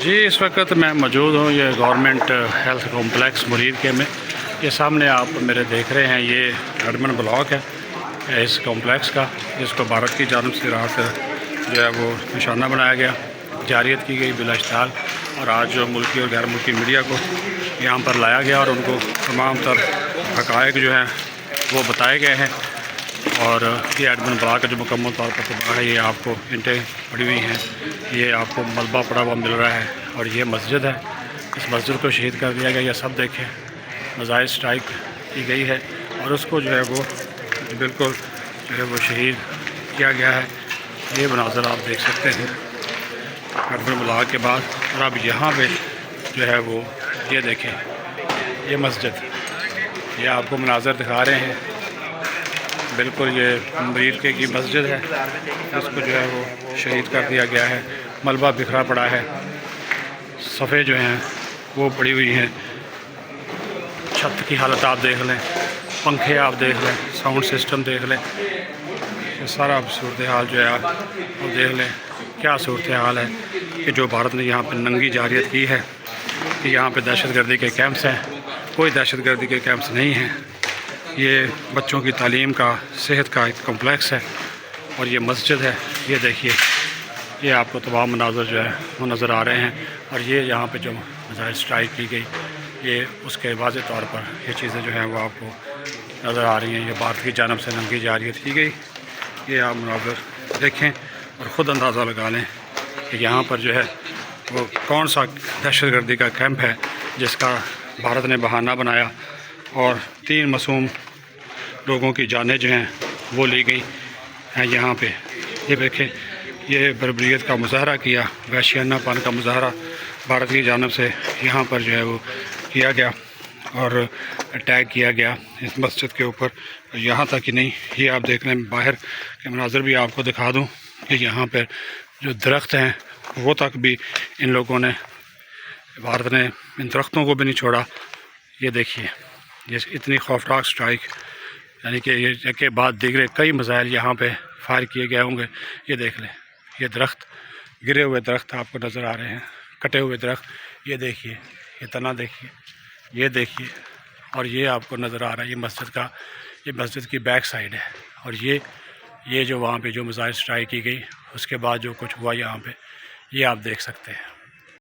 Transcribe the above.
جی اس وقت میں موجود ہوں یہ گورنمنٹ ہیلتھ کمپلیکس مرید کے میں. یہ سامنے آپ میرے دیکھ رہے ہیں یہ ایڈمن بلاک ہے اس کمپلیکس کا، جس کو بھارت کی جانب سے رات جو ہے وہ نشانہ بنایا گیا، جارحیت کی گئی بلا اشتعال، اور آج جو ملکی اور غیر ملکی میڈیا کو یہاں پر لایا گیا اور ان کو تمام تر حقائق جو ہیں وہ بتائے گئے ہیں. اور یہ ایڈمن بلاک کا جو مکمل طور پر تباہ ہے، یہ آپ کو اینٹیں پڑی ہوئی ہیں، یہ آپ کو ملبہ پڑا ہوا مل رہا ہے، اور یہ مسجد ہے. اس مسجد کو شہید کر دیا گیا. یہ سب دیکھیں میزائل اسٹرائک کی گئی ہے اور اس کو جو ہے وہ بالکل جو ہے وہ شہید کیا گیا ہے. یہ مناظر آپ دیکھ سکتے ہیں ایڈمن بلاک کے بعد. اور اب یہاں پہ جو ہے وہ یہ دیکھیں یہ مسجد، یہ آپ کو مناظر دکھا رہے ہیں. بالکل یہ مرید کے کی مسجد ہے، اس کو جو ہے وہ شہید کر دیا گیا ہے. ملبہ بکھرا پڑا ہے، صفحے جو ہیں وہ پڑی ہوئی ہیں. چھت کی حالت آپ دیکھ لیں، پنکھے آپ دیکھ لیں، ساؤنڈ سسٹم دیکھ لیں. یہ سارا صورتحال جو ہے آپ دیکھ لیں کیا صورتحال ہے کہ جو بھارت نے یہاں پہ ننگی جارحیت کی ہے کہ یہاں پہ دہشت گردی کے کیمپس ہیں. کوئی دہشت گردی کے کیمپس نہیں ہیں. یہ بچوں کی تعلیم کا، صحت کا ایک کمپلیکس ہے، اور یہ مسجد ہے. یہ دیکھیے یہ آپ کو تمام مناظر جو ہے وہ نظر آ رہے ہیں. اور یہ یہاں پہ جو میزائل اسٹرائک کی گئی، یہ اس کے واضح طور پر یہ چیزیں جو ہیں وہ آپ کو نظر آ رہی ہیں. یہ بھارت کی جانب سے ننگی جارحیت کی گئی. یہ آپ مناظر دیکھیں اور خود اندازہ لگا لیں کہ یہاں پر جو ہے وہ کون سا دہشت گردی کا کیمپ ہے جس کا بھارت نے بہانہ بنایا، اور 3 معصوم لوگوں کی جانیں جو ہیں وہ لی گئی ہیں. یہاں پہ یہ دیکھیں یہ بربریت کا مظاہرہ کیا، وحشیانہ پن کا مظاہرہ بھارت کی جانب سے یہاں پر جو ہے وہ کیا گیا اور اٹیک کیا گیا اس مسجد کے اوپر. یہاں تک ہی نہیں، یہ آپ دیکھ لیں باہر کے مناظر بھی آپ کو دکھا دوں کہ یہاں پہ جو درخت ہیں وہ تک بھی ان لوگوں نے، بھارت نے ان درختوں کو بھی نہیں چھوڑا. یہ دیکھیے یہ اتنی خوفناک سٹرائک، یعنی کہ یہ کے بعد دیگر کئی میزائل یہاں پہ فائر کیے گئے ہوں گے. یہ دیکھ لیں یہ درخت، گرے ہوئے درخت آپ کو نظر آ رہے ہیں، کٹے ہوئے درخت. یہ دیکھیے یہ تنا دیکھیے، یہ دیکھیے، اور یہ آپ کو نظر آ رہا ہے یہ مسجد کا، یہ مسجد کی بیک سائیڈ ہے. اور یہ جو وہاں پہ جو میزائل اسٹرائک کی گئی اس کے بعد جو کچھ ہوا یہاں پہ، یہ آپ دیکھ سکتے ہیں.